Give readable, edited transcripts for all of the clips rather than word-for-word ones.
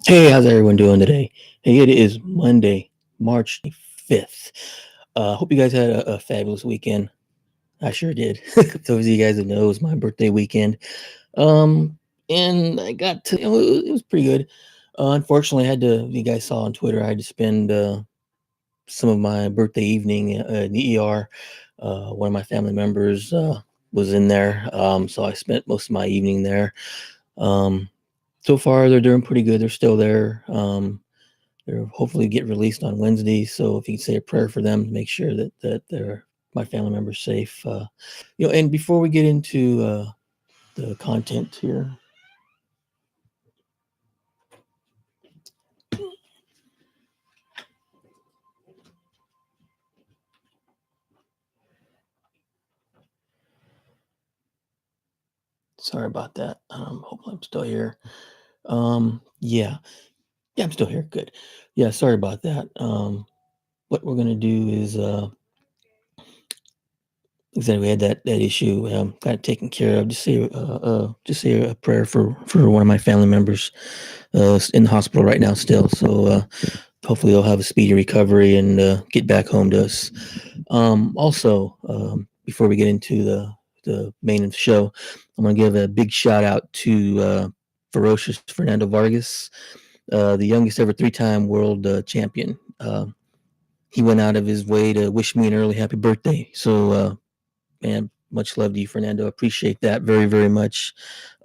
Hey, how's everyone doing today? Hey, it is Monday, March 5th. Hope you guys had a fabulous weekend. I sure did. Those of you guys that know, it was my birthday weekend. Um, and I got to, it was pretty good. Unfortunately, I had to, you guys saw on Twitter, I had to spend some of my birthday evening in the ER. One of my family members was in there. So I spent most of my evening there. Um, so far, they're doing pretty good. They're still there. They're hopefully get released on Wednesday. So if you can say a prayer for them to make sure that they're my family members safe. And before we get into the content here, sorry about that. Hopefully I'm still here. Yeah, yeah, I'm still here. Good. Yeah, sorry about that. What we're gonna do is exactly we had that issue got it taken care of. Just say a prayer for one of my family members in the hospital right now still. So hopefully they'll have a speedy recovery and get back home to us. Also, before we get into the main of the show, I'm going to give a big shout out to ferocious Fernando Vargas, the youngest ever three-time world champion. He went out of his way to wish me an early happy birthday. So, man, much love to you, Fernando. Appreciate that very, very much.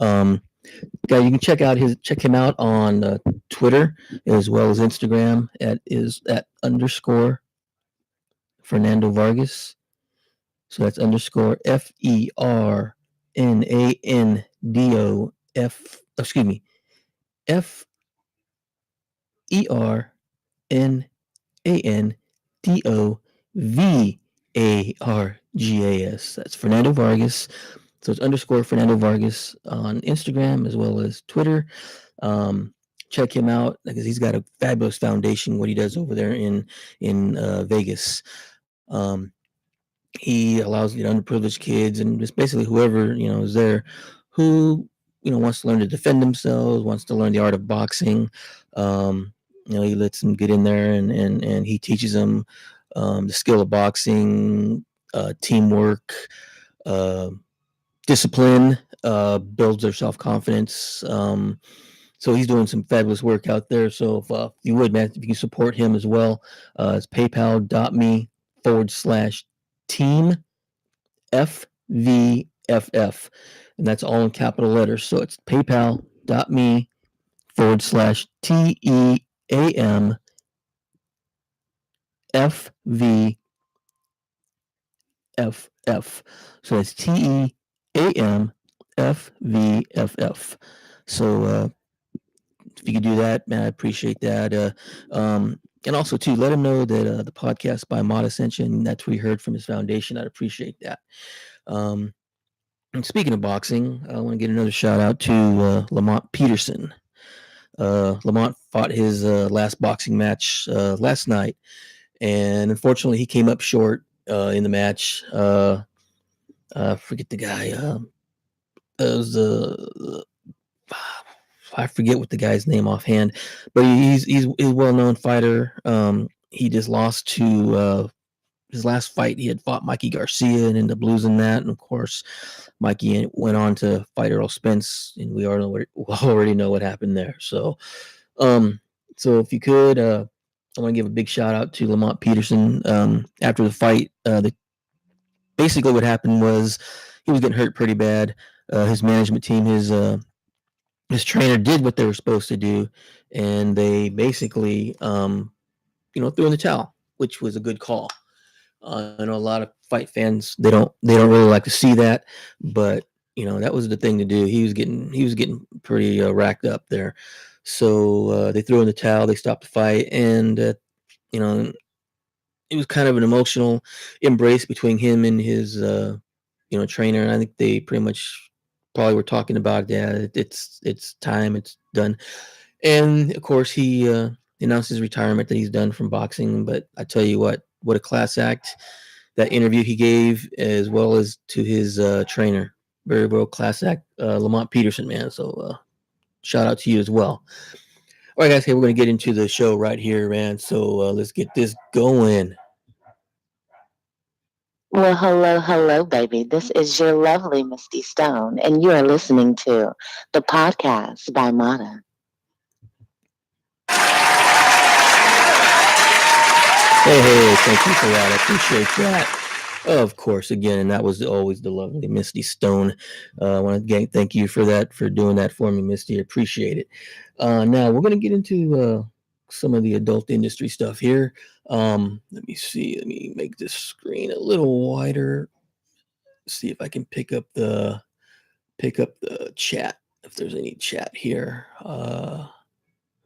Um, you can check him out on Twitter as well as Instagram at underscore Fernando Vargas. So that's underscore Fernando. Excuse me, Fernando Vargas. That's Fernando Vargas. So it's underscore Fernando Vargas on Instagram as well as Twitter. Um, Check him out because he's got a fabulous foundation. What he does over there in Vegas. He allows underprivileged kids and just basically whoever is there who wants to learn to defend themselves, wants to learn the art of boxing. He lets them get in there and he teaches them the skill of boxing, teamwork, uh, discipline, builds their self confidence. So he's doing some fabulous work out there. So if you would, man, if you can support him as well, it's paypal.me/team FVFF. And that's all in capital letters. So it's paypal.me/TEAMFVFF. So it's TEAMFVFF. So if you could do that, man, I appreciate that. And also, too, let him know that the podcast by Mod Ascension, that's what he heard from his foundation. I'd appreciate that. Um, And speaking of boxing, I want to get another shout out to Lamont Peterson. Lamont fought his last boxing match last night, and unfortunately, he came up short in the match. Forget the guy. It was I forget what the guy's name offhand, but he's a well known fighter. He just lost to his last fight. He had fought Mikey Garcia and ended up losing that, and of course, Mikey went on to fight Earl Spence, and we already know what happened there. Um, so if you could, I want to give a big shout out to Lamont Peterson. After the fight, basically what happened was he was getting hurt pretty bad. His management team, his trainer did what they were supposed to do, and they basically, threw in the towel, which was a good call. I know a lot of fight fans they don't really like to see that, but that was the thing to do. He was getting pretty racked up there, so they threw in the towel. They stopped the fight, and you know it was kind of an emotional embrace between him and his trainer. And I think they pretty much probably were talking about, yeah, it's time, it's done. And of course he announced his retirement, that he's done from boxing. But I tell you what a class act that interview he gave, as well as to his trainer. Very well class act, Lamont Peterson, man. So shout out to you as well. All right, guys. Hey, we're gonna get into the show right here, man. So let's get this going. Well, hello, hello, baby. This is your lovely Misty Stone, and you are listening to the podcast by Mata. Hey, thank you for that. I appreciate that. Of course, again, and that was always the lovely Misty Stone. I want to thank you for that, for doing that for me, Misty. I appreciate it. Now we're going to get into some of the adult industry stuff here. Let me see. Let me make this screen a little wider. See if I can pick up the chat. If there's any chat here.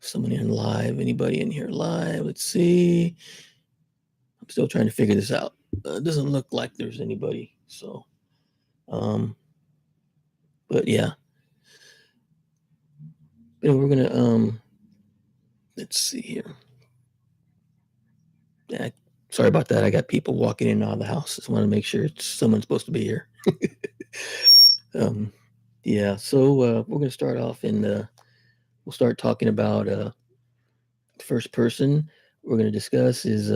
Someone in live. Anybody in here live? Let's see. I'm still trying to figure this out. It doesn't look like there's anybody. So, um, but yeah, we're gonna let's see here. Yeah, sorry about that. I got people walking in and out of the house. Just want to make sure it's someone's supposed to be here. um, yeah. So we're gonna start off and we'll start talking about the first person we're gonna discuss is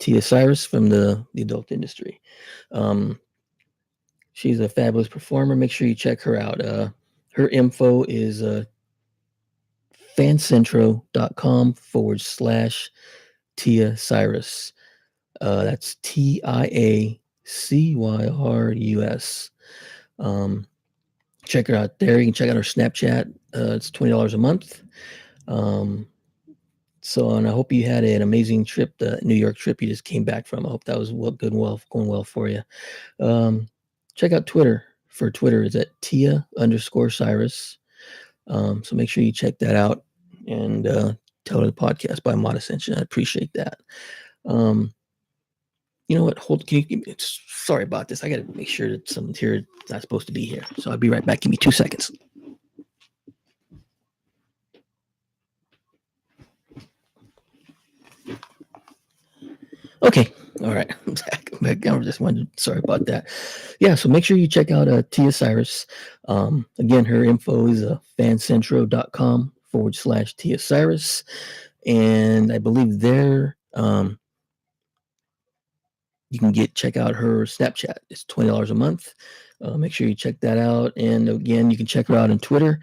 Tia Cyrus from the adult industry. Um, she's a fabulous performer. Make sure you check her out. Her info is fancentro.com/ Tia Cyrus. That's TIACYRUS. Um, check her out there. You can check out her Snapchat. It's $20 a month. And I hope you had an amazing trip, the New York trip you just came back from. I hope that was good and going well for you. Check out Twitter. For Twitter is at Tia_Cyrus. So make sure you check that out and tell her the podcast by Mod Ascension. I appreciate that. You know what? Sorry about this. I got to make sure that someone's here that's not supposed to be here. So I'll be right back. Give me 2 seconds. Okay. All right. I'm back. I just wanted. Sorry about that. Yeah. So make sure you check out Tia Cyrus. Again, her info is fancentro.com/ Tia Cyrus, and I believe there you can check out her Snapchat. It's $20 a month. Make sure you check that out. And again, you can check her out on Twitter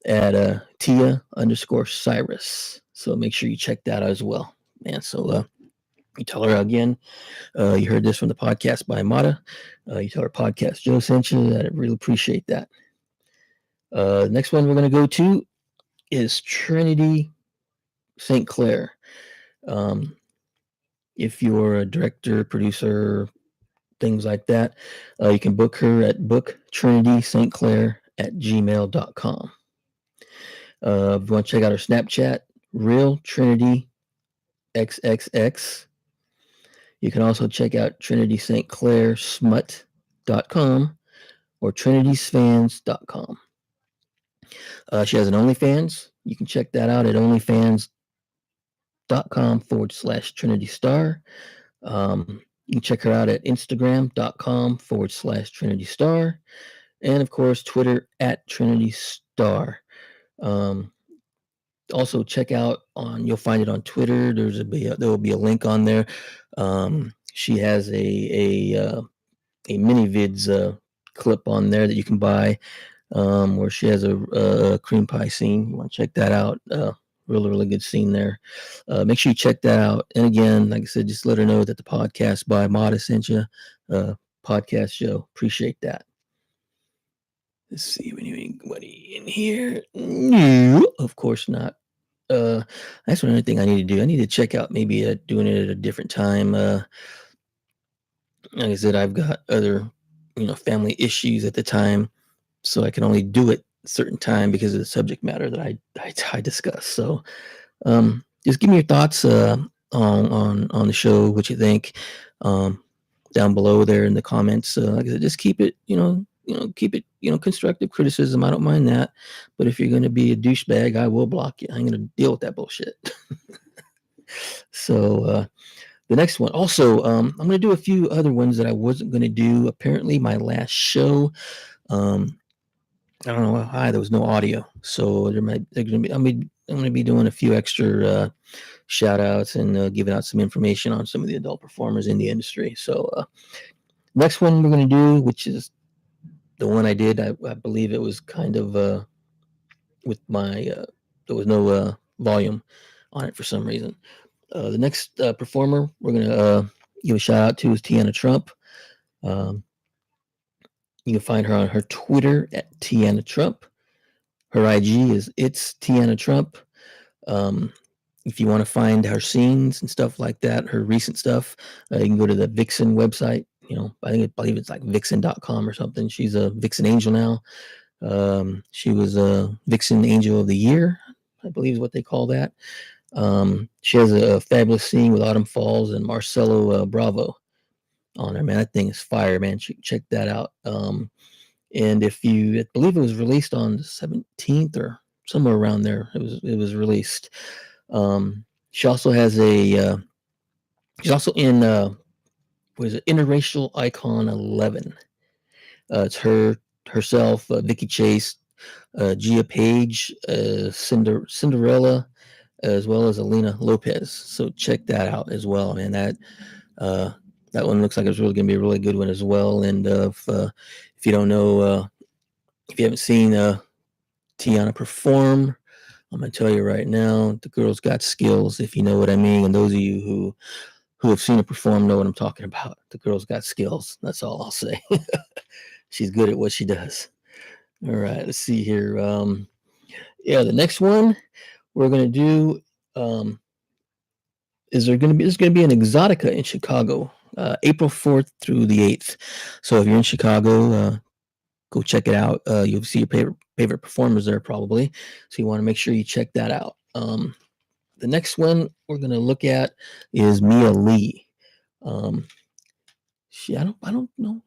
at Tia_Cyrus. So make sure you check that out as well. Man, so you tell her again, you heard this from the podcast by Mata. You tell her podcast Joe sent you. I really appreciate that. Next one we're going to go to is Trinity St. Clair. If you're a director, producer, things like that, you can book her at bookTrinitySt. Clair@gmail.com. If you want to check out her Snapchat, Real Trinity XXX. You can also check out Trinity St. Clair Smut.com or TrinitiesFans.com. She has an OnlyFans. You can check that out at onlyfans.com/Trinity Star. You can check her out at Instagram.com/Trinity Star. And of course, Twitter at Trinity Star. Also, check out you'll find it on Twitter. There will be a link on there. She has a mini vids clip on there that you can buy, where she has a cream pie scene. You want to check that out. Really good scene there. Make sure you check that out. And again, like I said, just let her know that the podcast by Mata sent you. Podcast show. Appreciate that. Let's see, anybody in here? No, of course not. That's another thing I need to do. I need to check out maybe doing it at a different time. Like I said, I've got other, family issues at the time, so I can only do it a certain time because of the subject matter that I discuss. So, just give me your thoughts on the show, what you think, down below there in the comments. Like I said, just keep it, keep it, constructive criticism. I don't mind that. But if you're going to be a douchebag, I will block you. I'm going to deal with that bullshit. So the next one, also, I'm going to do a few other ones that I wasn't going to do. Apparently, my last show, I don't know why there was no audio. So they're going to be. I'm going to be doing a few extra shout outs and giving out some information on some of the adult performers in the industry. So, next one we're going to do, which is the one I did, I believe it was kind of with my, there was no volume on it for some reason. The next performer we're going to give a shout out to is Teanna Trump. Um, you can find her on her Twitter at Teanna Trump. Her IG is It's Teanna Trump. Um, if you want to find her scenes and stuff like that, her recent stuff, you can go to the Vixen website. You know, I believe it's like vixen.com or something. She's a Vixen Angel now. She was a Vixen Angel of the Year, I believe is what they call that. She has a fabulous scene with Autumn Falls and Marcelo Bravo on her, man. That thing is fire, man. Check that out. And if you, I believe it was released on the 17th or somewhere around there. It was released. She also has a. She's also in. What is it? Interracial Icon 11. It's herself, Vicky Chase, Gia Page, Cinderella, as well as Alina Lopez. So check that out as well, man. That one looks like it's really going to be a really good one as well. And if you don't know, if you haven't seen Teanna perform, I'm going to tell you right now, the girl's got skills, if you know what I mean. And those of you who have seen her perform know what I'm talking about. The girl's got skills. That's all I'll say. She's good at what she does. All right, let's see here. Yeah, the next one we're going to do there's going to be an Exotica in Chicago, April 4th through the 8th. So if you're in Chicago, go check it out. You'll see your favorite performers there probably. So you want to make sure you check that out. The next one we're going to look at is Mia Lee. I don't know.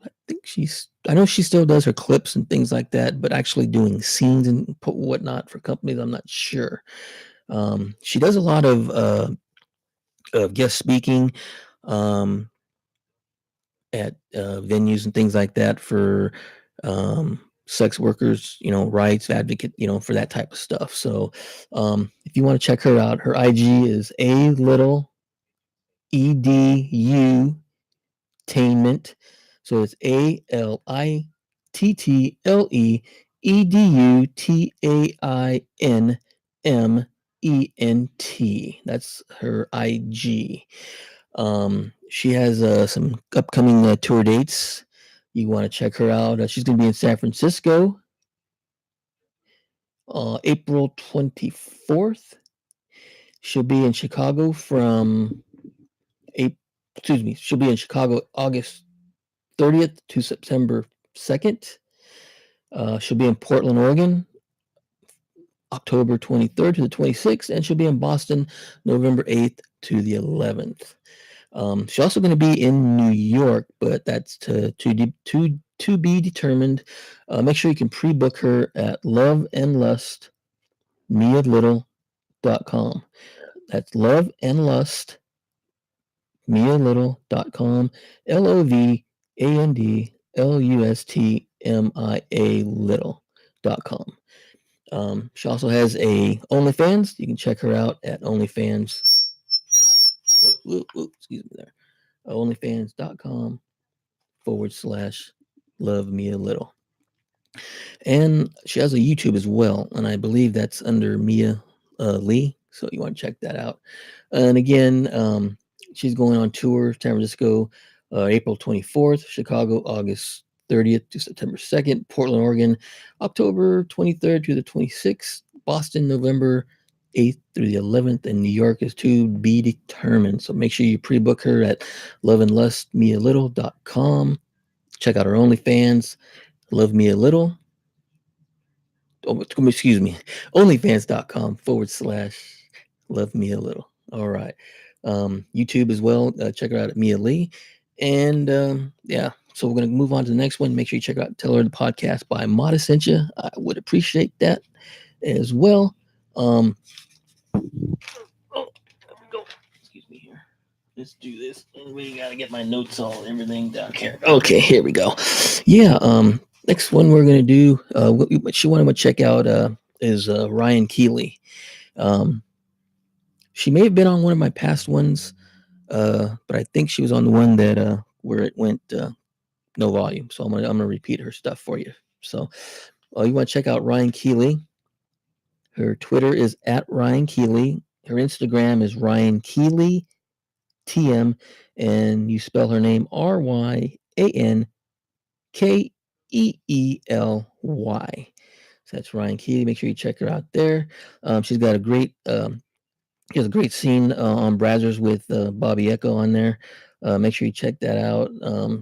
I know she still does her clips and things like that, but actually doing scenes and whatnot for companies, I'm not sure. She does a lot of guest speaking at venues and things like that for sex workers, rights advocate, for that type of stuff. So if you want to check her out, her IG is a little edu tainment. So it's ALITTLEEDUTAINMENT. That's her IG. She has some upcoming tour dates. You want to check her out. She's going to be in San Francisco, April 24th. She'll be in Chicago she'll be in Chicago August 30th to September 2nd. She'll be in Portland, Oregon, October 23rd to the 26th, and she'll be in Boston, November 8th to the 11th. She's also going to be in New York, but that's to be determined. Make sure you can pre-book her at loveandlustmialittle.com. That's loveandlustmialittle.com. LOVEANDLUSTMIA She also has a OnlyFans. You can check her out at OnlyFans. Excuse me there. OnlyFans.com/Love Me a Little. And she has a YouTube as well, and I believe that's under Mia Lee. So you want to check that out. And again, she's going on tour, San Francisco, April 24th, Chicago, August 30th to September 2nd, Portland, Oregon, October 23rd to the 26th, Boston, November 8th through the 11th, and New York is to be determined. So make sure you pre-book her at loveandlustmialittle.com. Check out her OnlyFans, Love Me a Little. Excuse me, onlyfans.com/Love Me a Little. All right. YouTube as well. Check her out at Mia Lee. And yeah, so we're going to move on to the next one. Make sure you check out Tell Her the Podcast by Mata sent you. I would appreciate that as well. Oh, there we go. Excuse me here. Let's do this. We got to get my notes all, everything down here. Okay, here we go. Yeah, next one we're going to do, what you want to check out is Ryan Keely. Um, she may have been on one of my past ones, but I think she was on the one that where it went no volume. So I'm gonna repeat her stuff for you. So you want to check out Ryan Keely. Her Twitter is at Ryan Keely. Her Instagram is Ryan Keely TM, and you spell her name RyanKeely. So that's Ryan Keely. Make sure you check her out there. She's got a great he has a great scene on Brazzers with Bobby Echo on there. Make sure you check that out.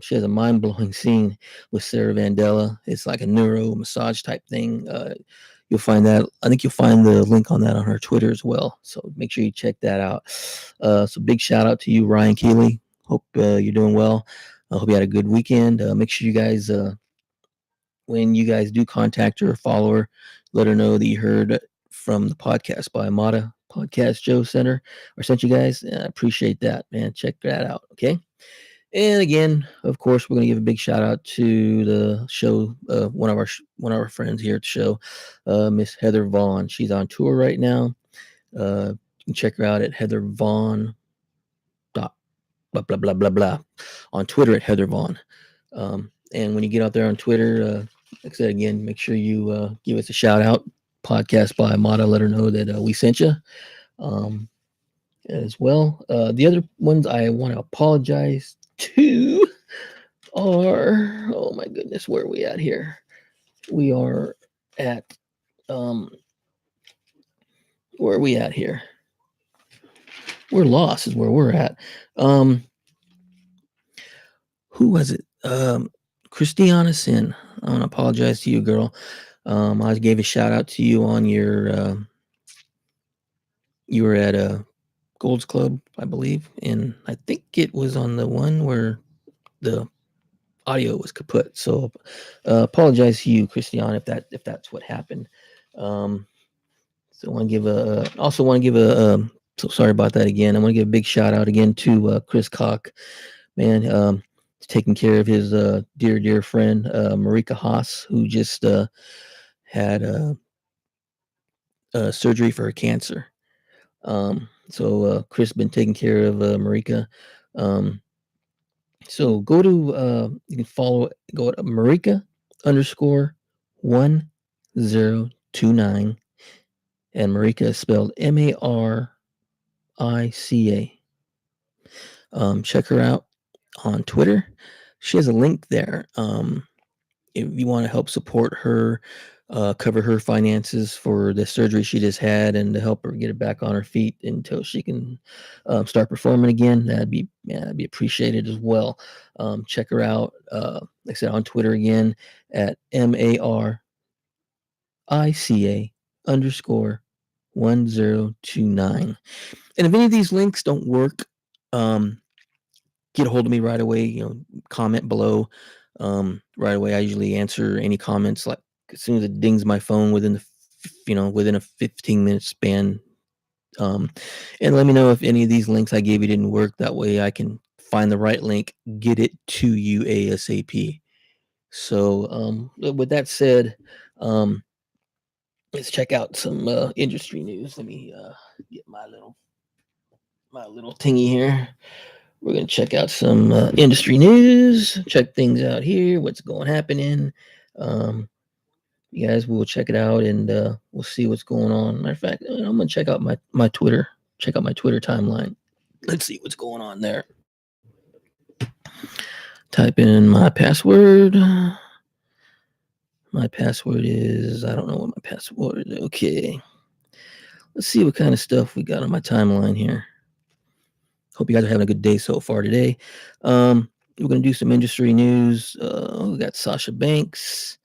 She has a mind blowing scene with Sarah Vandella. It's like a neuro massage type thing. You'll find that. I think you'll find the link on that on her Twitter as well. So make sure you check that out. So big shout out to you, Ryan Keeley. Hope you're doing well. I hope you had a good weekend. Make sure you guys, when you guys do contact her or follow her, let her know that you heard from the podcast by Amada Podcast Joe Center or sent you guys. I appreciate that, man. Check that out. Okay. And again, of course, we're going to give a big shout out to the show, one of our friends here at the show, Miss Heather Vaughn. She's on tour right now. You can check her out at Heather Vaughn. Dot blah blah blah blah blah on Twitter at Heather Vaughn. And when you get out there on Twitter, like I said again, make sure you give us a shout out. Podcast by Amada. Let her know that we sent you. As well. The other ones I want to apologize to are, oh my goodness, where are we at here? We are at, where are we at here? We're lost is where we're at. Who was it? Christiana Sin. I want to apologize to you, girl. I gave a shout out to you on your, you were at a Gold's Club, I believe, and I think it was on the one where the audio was kaput. So apologize to you, Christian, if that's what happened. So I want to give so sorry about that again. I want to give a big shout out again to Chris Cock, man, taking care of his dear friend Marica Hase, who just had surgery for her cancer. So Chris been taking care of Marica. So go to you can go to Marica _ 1029, and Marica is spelled Marica. Check her out on Twitter. She has a link there. If you want to help support her, cover her finances for the surgery she just had, and to help her get her back on her feet until she can start performing again, that'd be appreciated as well. Check her out, like I said, on Twitter again at Marica _ 1029. And if any of these links don't work, get a hold of me right away. Comment below right away. I usually answer any comments like as soon as it dings my phone within within a 15-minute span. And let me know if any of these links I gave you didn't work. That way I can find the right link, get it to you ASAP. So with that said, let's check out some industry news. Let me get my little thingy here. We're going to check out some industry news, check things out here, what's happening. You guys, we'll check it out, and we'll see what's going on. Matter of fact, I'm going to check out my Twitter, check out my Twitter timeline. Let's see what's going on there. Type in my password. My password is, I don't know what my password is. Okay. Let's see what kind of stuff we got on my timeline here. Hope you guys are having a good day so far today. We're going to do some industry news. We got Sasha Banks.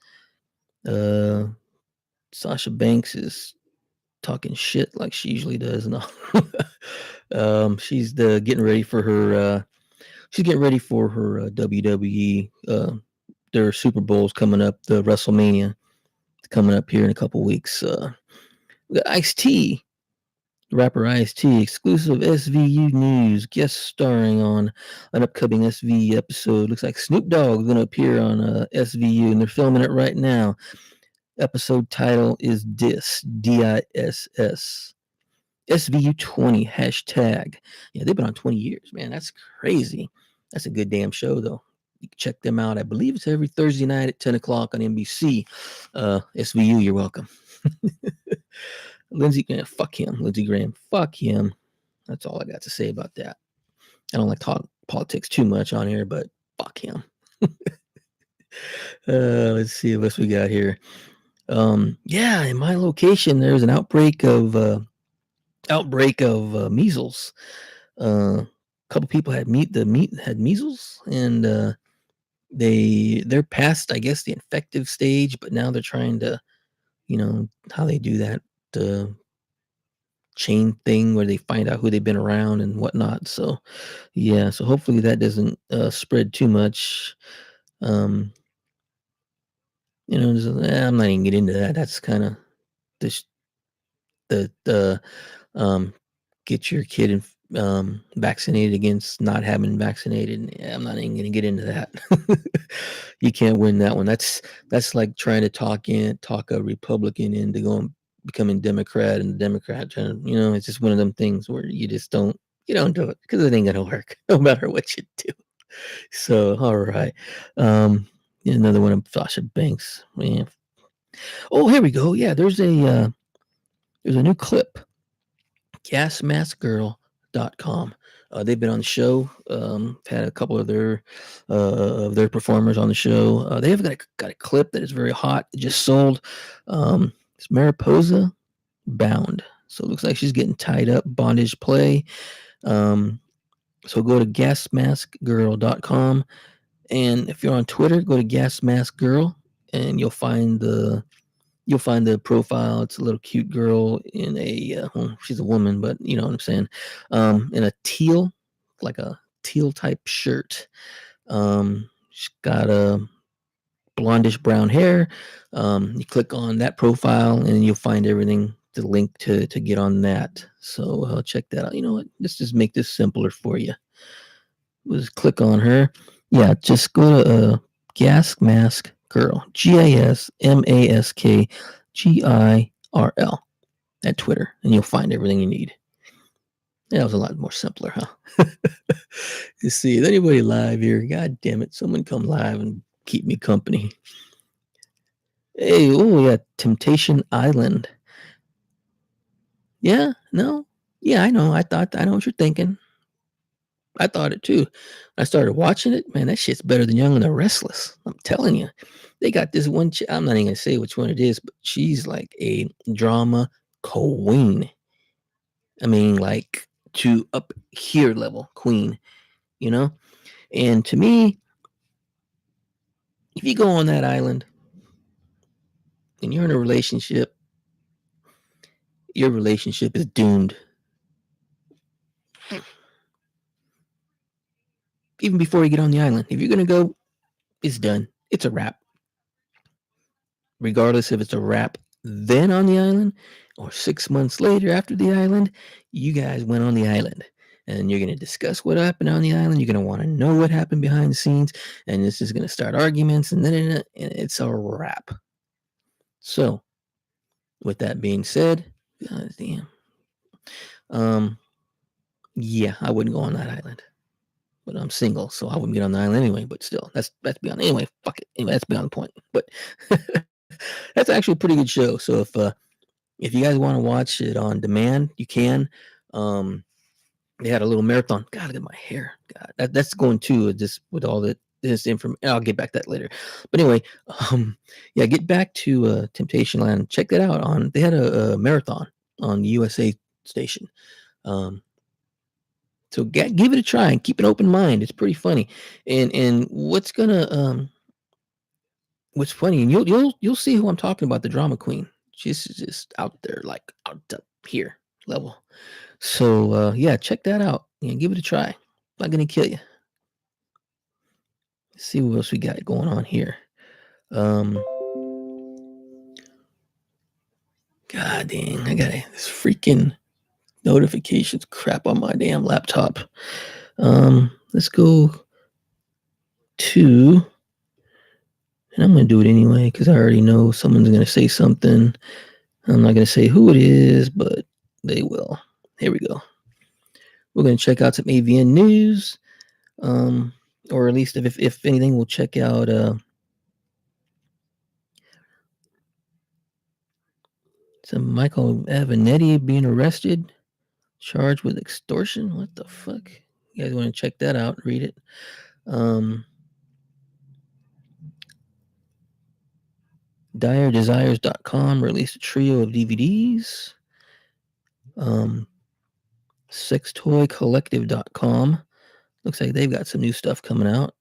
Sasha Banks is talking shit like she usually does. No. She's getting ready for her. She's getting ready for her WWE. Their Super Bowl's coming up. The WrestleMania is coming up here in a couple weeks. We got Ice-T. Rapper Ice-T, exclusive SVU news, guest starring on an upcoming SVU episode. Looks like Snoop Dogg is going to appear on SVU, and they're filming it right now. Episode title is DISS, DISS. SVU20 hashtag. Yeah, they've been on 20 years, man. That's crazy. That's a good damn show, though. You can check them out. I believe it's every Thursday night at 10 o'clock on NBC. SVU, you're welcome. Lindsey, fuck him. Lindsey Graham, fuck him. That's all I got to say about that. I don't like talk politics too much on here, but fuck him. Let's see what else we got here. Yeah, in my location, there's an outbreak of measles. A couple people had measles, and they're past, I guess, the infective stage, but now they're trying to, how they do that, the chain thing where they find out who they've been around and whatnot. So yeah, so hopefully that doesn't spread too much. Um, I'm not even get into that. That's kind of this the um get your kid vaccinated against not having vaccinated. Yeah, I'm not even gonna get into that. You can't win that one. That's like trying to talk a Republican into going becoming Democrat, and the Democrat trying to, it's just one of them things where you don't do it because it ain't gonna work no matter what you do. So all right. Another one of Sasha Banks. Man. Oh, here we go. Yeah, there's a new clip. Gasmaskgirl.com. They've been on the show. Had a couple of their performers on the show. They have got a clip that is very hot. It just sold. It's Mariposa Bound. So it looks like she's getting tied up. Bondage play. So go to gasmaskgirl.com, and if you're on Twitter, go to gasmaskgirl, and you'll find the profile. It's a little cute girl in well, she's a woman, but you know what I'm saying, in a teal, like a teal type shirt. She's got a blondish brown hair. You click on that profile and you'll find everything, the link to get on that. So check that out. You know what? Let's just make this simpler for you. Just click on her. Yeah, just go to Gas Mask Girl, GISMASKGIRL at Twitter, and you'll find everything you need. That was a lot more simpler, huh? You see, is anybody live here? God damn it! Someone come live and keep me company. Hey, oh yeah, Temptation Island. Yeah, no, yeah, I know. I know what you're thinking. I thought it too. I started watching it. Man, that shit's better than Young and the Restless. I'm telling you. They got this one. I'm not even gonna say which one it is, but she's like a drama queen. I mean, like to up here level queen. You know. And to me, if you go on that island and you're in a relationship, your relationship is doomed. Even before you get on the island, if you're gonna go, it's done. It's a wrap. Regardless if it's a wrap then on the island or 6 months later after the island, you guys went on the island. And you're going to discuss what happened on the island. You're going to want to know what happened behind the scenes. And this is going to start arguments. And then it's a wrap. So, with that being said, God damn. Yeah, I wouldn't go on that island. But I'm single, so I wouldn't get on the island anyway. But still, that's beyond. Anyway, fuck it. Anyway, that's beyond the point. But that's actually a pretty good show. So if you guys want to watch it on demand, you can. They had a little marathon. God, look at my hair. God, that's going too. Just with all this information, I'll get back to that later. But anyway, yeah, get back to Temptation Land. Check that out. They had a marathon on the USA station. So give it a try and keep an open mind. It's pretty funny. And what's funny, and you'll see who I'm talking about. The drama queen. She's just out there, like out here level. So yeah, check that out and give it a try. Not gonna kill you. Let's see what else we got going on here. God dang, I got this freaking notifications crap on my damn laptop. Let's go to, and I'm gonna do it anyway because I already know someone's gonna say something. I'm not gonna say who it is, but they will. Here we go. We're going to check out some AVN news, um, or at least if anything, we'll check out some Michael Avenatti being arrested, charged with extortion. What the fuck? You guys want to check that out? Read it. Um, DireDesires.com released a trio of DVDs. Um, SexToyCollective.com looks like they've got some new stuff coming out.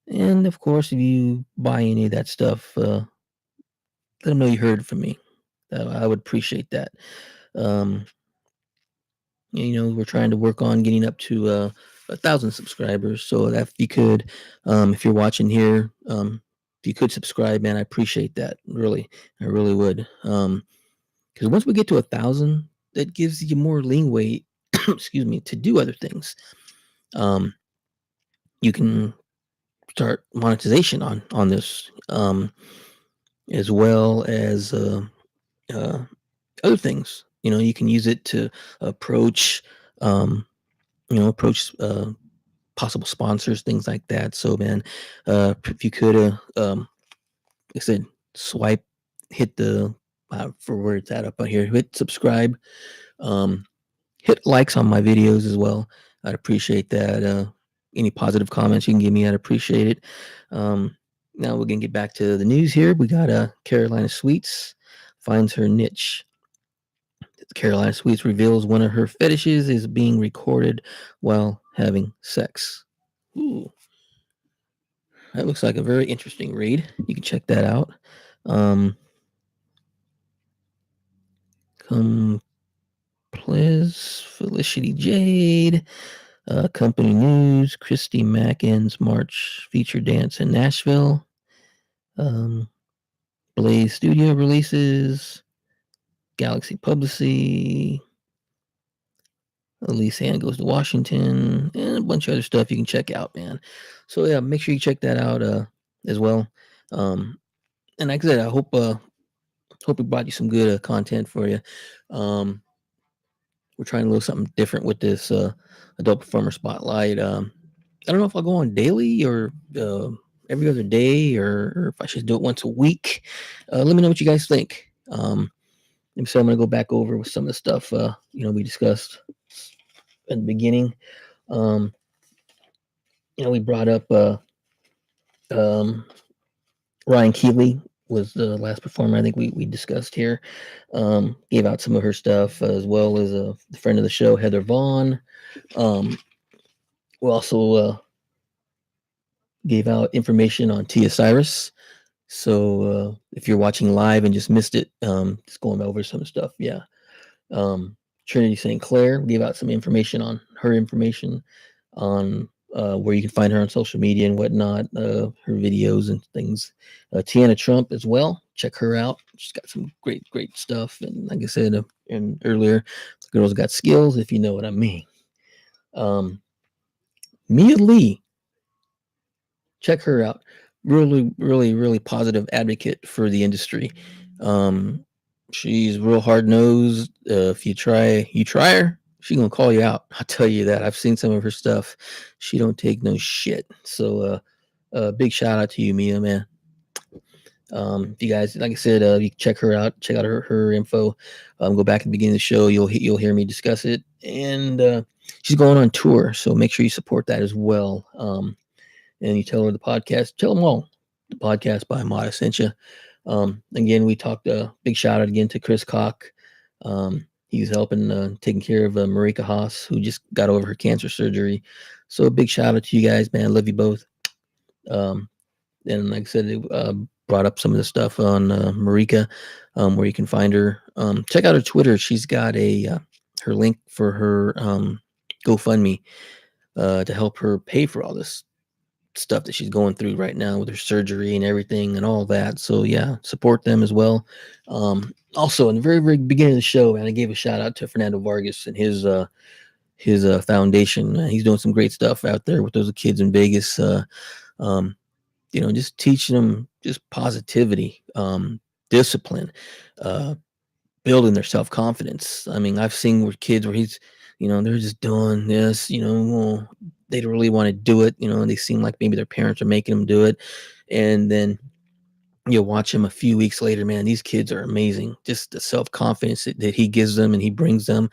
And of course, if you buy any of that stuff, let them know you heard from me. I would appreciate that. Um, we're trying to work on getting up to 1,000 subscribers. So that if you could, if you're watching here, if you could subscribe, man, I appreciate that. Really, I really would. Because once we get to 1,000, that gives you more leeway, excuse me, to do other things. You can start monetization on this, as well as other things. You can use it to approach, approach possible sponsors, things like that. So, man, if you could, like I said, swipe, hit the for where it's at up on here, hit subscribe, um, hit likes on my videos as well. I'd appreciate that. Any positive comments you can give me, I'd appreciate it. Now we're gonna get back to the news here. We got Carolina Sweets finds her niche. Carolina Sweets reveals one of her fetishes is being recorded while having sex. Ooh, that looks like a very interesting read. You can check that out. Come, please, Felicity Jade. Company news: Christy Mack ends March feature dance in Nashville. Um, Blaze Studio releases. Galaxy Publicity. Elise Hand goes to Washington, and a bunch of other stuff you can check out, man. So yeah, make sure you check that out as well. And like I said, I hope we brought you some good content for you. We're trying a little something different with this adult performer spotlight. I don't know if I'll go on daily or every other day, or if I should do it once a week. Let me know what you guys think. So I'm gonna go back over with some of the stuff we discussed at the beginning. Um, we brought up um, Ryan Keely was the last performer I think we discussed here. Gave out some of her stuff as well as a friend of the show, Heather Vaughn. We also gave out information on Tia Cyrus. So if you're watching live and just missed it, just going over some stuff. Yeah. Trinity St. Clair gave out some information on her information on where you can find her on social media and whatnot, her videos and things. Teanna Trump as well. Check her out. She's got some great stuff. And like I said and earlier, the girl's got skills, if you know what I mean. Mia Lee, check her out. Really positive advocate for the industry. She's real hard nosed. If you try her, she gonna call you out. I'll tell you that. I've seen some of her stuff. She don't take no shit. So big shout out to you, Mia, man. If you guys, like I said, you can check her out. Check out her info. Go back at the beginning of the show. You'll hear me discuss it. And she's going on tour, so make sure you support that as well. And you tell her the podcast. Tell them all the podcast by Mata sent you. Again, we talked. Big shout out again to Chris Koch. He's helping taking care of Marica Hase, who just got over her cancer surgery. So a big shout out to you guys, man. Love you both. And like I said, it brought up some of the stuff on Marica, where you can find her. Check out her Twitter. She's got her link for her GoFundMe to help her pay for all this stuff that she's going through right now with her surgery and everything and all that. So yeah, support them as well. Also, in the very beginning of the show, and I gave a shout out to Fernando Vargas and his foundation. He's doing some great stuff out there with those kids in Vegas. Just teaching them just positivity, discipline, building their self confidence. I mean, I've seen where kids where he's, they're just doing this, well, they don't really want to do it, and they seem like maybe their parents are making them do it. And then you watch him a few weeks later, man, these kids are amazing. Just the self confidence that he gives them and he brings them.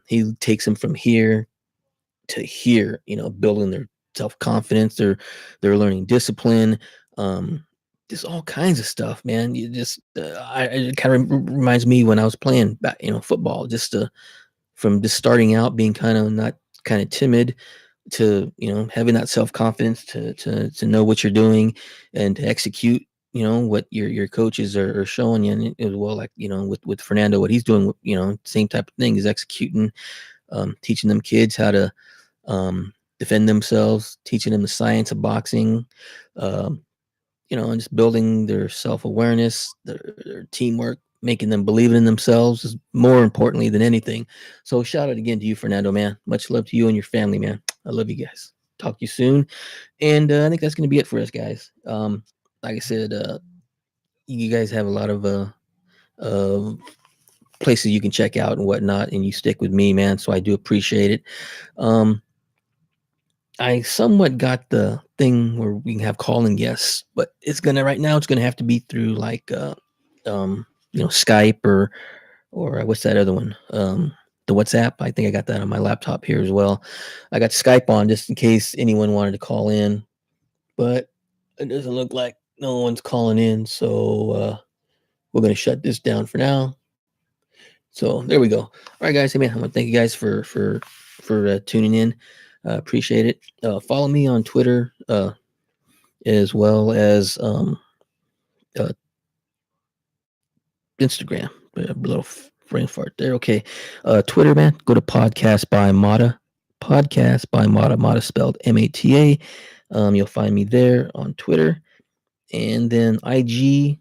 He takes them from here to here, building their self confidence. They're learning discipline. Um, just all kinds of stuff, man. You just, it kind of reminds me when I was playing, football. Just from just starting out being kind of not kind of timid to having that self confidence to know what you're doing and to execute. What your coaches are showing you, and as well, like with Fernando, what he's doing. Same type of thing is executing, teaching them kids how to defend themselves, teaching them the science of boxing, um, and just building their self awareness, their teamwork, making them believe in themselves is more importantly than anything. So shout out again to you, Fernando, man. Much love to you and your family, man. I love you guys. Talk to you soon. And I think that's going to be it for us, guys. Like I said, you guys have a lot of uh, places you can check out and whatnot, and you stick with me, man. So I do appreciate it. Um, I somewhat got the thing where we can have calling guests, but right now it's gonna have to be through like Skype or what's that other one? The WhatsApp. I think I got that on my laptop here as well. I got Skype on just in case anyone wanted to call in, but it doesn't look like no one's calling in, so we're gonna shut this down for now. So there we go. All right, guys. Hey man, I want to thank you guys for tuning in. Appreciate it. Follow me on Twitter as well as uh, Instagram. A little brain fart there. Okay. Twitter, man. Go to podcast by Mata. Podcast by Mata. Mata spelled Mata. You'll find me there on Twitter, and then IG.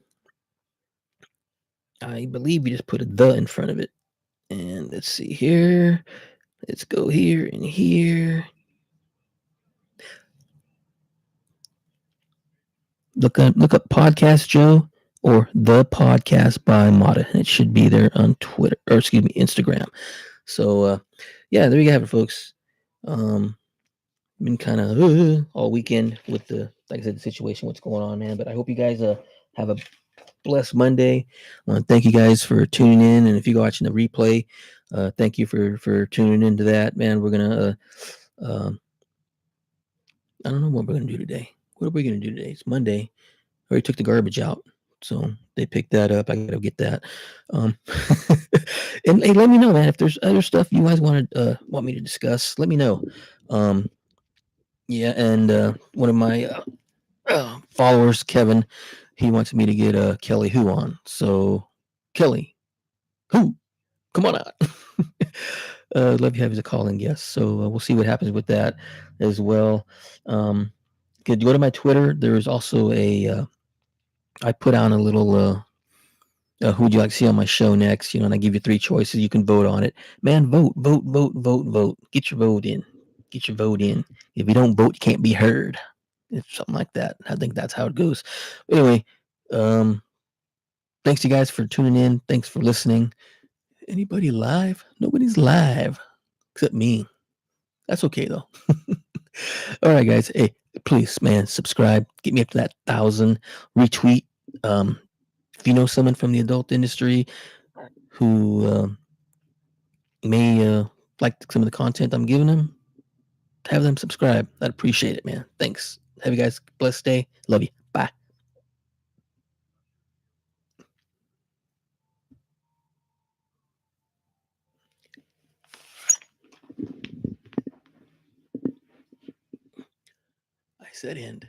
I believe you just put a the in front of it. And let's see here. Let's go here and here. Look up Podcast Joe or the Podcast by Mata. It should be there on Twitter or excuse me, Instagram. So yeah, there you have it, folks. Been kind of all weekend with the like I said the situation, what's going on, man. But I hope you guys have a blessed Monday. I want to thank you guys for tuning in, and if you're watching the replay, thank you for tuning into that, man. We're gonna I don't know what we're gonna do today. What are we gonna do today? It's Monday. I already took the garbage out, so they picked that up. I gotta get that. Um, and hey, let me know, man, if there's other stuff you guys want me to discuss. Let me know. Um, yeah, and one of my followers, Kevin, he wants me to get Kelly Who on. So Kelly Who, come on out. Love you have as a calling guest. So we'll see what happens with that as well. Could you go to my Twitter? There is also I put on a little who would you like to see on my show next? And I give you three choices. You can vote on it. Man, vote, vote, vote, vote, vote. Get your vote in. Get your vote in. If you don't vote, you can't be heard. It's something like that. I think that's how it goes. Anyway, um, thanks you guys for tuning in. Thanks for listening. Anybody live? Nobody's live except me. That's okay though. All right, guys. Hey, please, man, subscribe. Get me up to that 1,000. Retweet. If you know someone from the adult industry who may like some of the content I'm giving them, have them subscribe. I'd appreciate it, man. Thanks. Have you guys a blessed day. Love you. Bye. I said end.